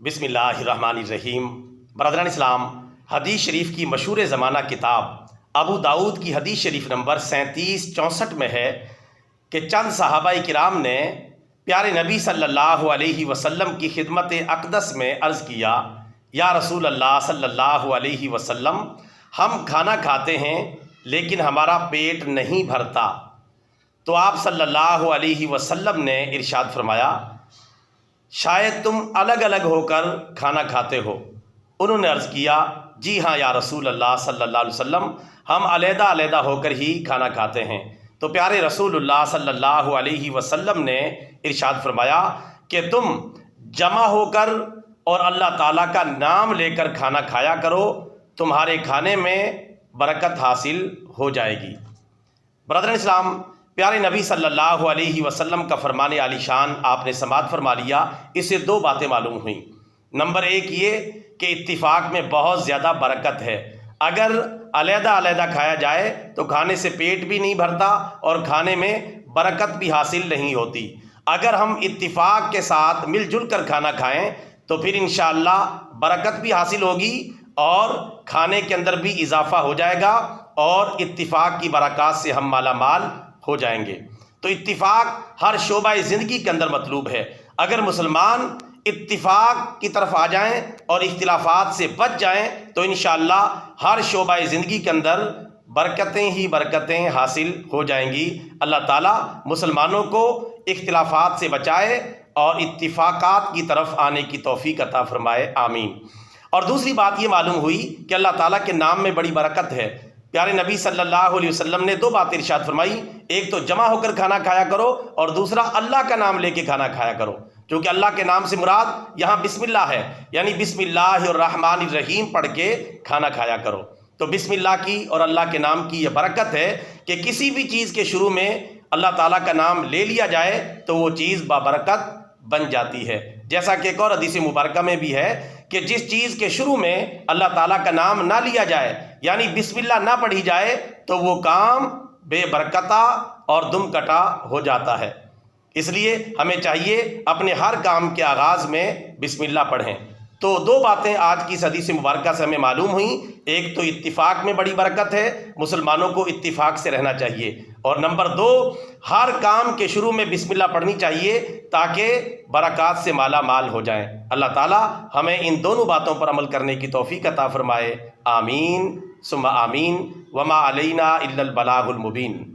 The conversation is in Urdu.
بسم اللہ الرحمن الرحیم۔ برادران اسلام، حدیث شریف کی مشہور زمانہ کتاب ابو داؤد کی حدیث شریف نمبر 3764 میں ہے کہ چند صحابہ کرام نے پیارے نبی صلی اللہ علیہ وسلم کی خدمت اقدس میں عرض کیا، یا رسول اللہ صلی اللہ علیہ وسلم، ہم کھانا کھاتے ہیں لیکن ہمارا پیٹ نہیں بھرتا۔ تو آپ صلی اللہ علیہ وسلم نے ارشاد فرمایا، شاید تم الگ الگ ہو کر کھانا کھاتے ہو۔ انہوں نے عرض کیا، جی ہاں یا رسول اللہ صلی اللہ علیہ وسلم، ہم علیحدہ علیحدہ ہو کر ہی کھانا کھاتے ہیں۔ تو پیارے رسول اللہ صلی اللہ علیہ وسلم نے ارشاد فرمایا کہ تم جمع ہو کر اور اللہ تعالیٰ کا نام لے کر کھانا کھایا کرو، تمہارے کھانے میں برکت حاصل ہو جائے گی۔ برادران اسلام، پیارے نبی صلی اللہ علیہ وسلم کا فرمان عالی شان آپ نے سماعت فرما لیا۔ اس سے دو باتیں معلوم ہوئیں۔ نمبر ایک یہ کہ اتفاق میں بہت زیادہ برکت ہے۔ اگر علیحدہ علیحدہ کھایا جائے تو کھانے سے پیٹ بھی نہیں بھرتا اور کھانے میں برکت بھی حاصل نہیں ہوتی۔ اگر ہم اتفاق کے ساتھ مل جل کر کھانا کھائیں تو پھر انشاءاللہ برکت بھی حاصل ہوگی اور کھانے کے اندر بھی اضافہ ہو جائے گا اور اتفاق کی برکات سے ہم مالا مال ہو جائیں گے۔ تو اتفاق ہر شعبہ زندگی کے اندر مطلوب ہے۔ اگر مسلمان اتفاق کی طرف آ جائیں اور اختلافات سے بچ جائیں تو انشاءاللہ ہر شعبہ زندگی کے اندر برکتیں ہی برکتیں حاصل ہو جائیں گی۔ اللہ تعالیٰ مسلمانوں کو اختلافات سے بچائے اور اتفاقات کی طرف آنے کی توفیق عطا فرمائے، آمین۔ اور دوسری بات یہ معلوم ہوئی کہ اللہ تعالیٰ کے نام میں بڑی برکت ہے۔ پیارے نبی صلی اللہ علیہ وسلم نے دو باتیں ارشاد فرمائی، ایک تو جمع ہو کر کھانا کھایا کرو اور دوسرا اللہ کا نام لے کے کھانا کھایا کرو، کیونکہ اللہ کے نام سے مراد یہاں بسم اللہ ہے، یعنی بسم اللہ الرحمن الرحیم پڑھ کے کھانا کھایا کرو۔ تو بسم اللہ کی اور اللہ کے نام کی یہ برکت ہے کہ کسی بھی چیز کے شروع میں اللہ تعالیٰ کا نام لے لیا جائے تو وہ چیز بابرکت بن جاتی ہے۔ جیسا کہ ایک اور حدیث مبارکہ میں بھی ہے کہ جس چیز کے شروع میں اللہ تعالیٰ کا نام نہ لیا جائے، یعنی بسم اللہ نہ پڑھی جائے، تو وہ کام بے برکتہ اور دم کٹا ہو جاتا ہے۔ اس لیے ہمیں چاہیے اپنے ہر کام کے آغاز میں بسم اللہ پڑھیں۔ تو دو باتیں آج کی اس حدیث مبارکہ سے ہمیں معلوم ہوئیں، ایک تو اتفاق میں بڑی برکت ہے، مسلمانوں کو اتفاق سے رہنا چاہیے، اور نمبر دو، ہر کام کے شروع میں بسم اللہ پڑھنی چاہیے تاکہ برکات سے مالا مال ہو جائیں۔ اللہ تعالیٰ ہمیں ان دونوں باتوں پر عمل کرنے کی توفیق عطا فرمائے، آمین ثم آمین۔ وما علینا الا البلاغ المبین۔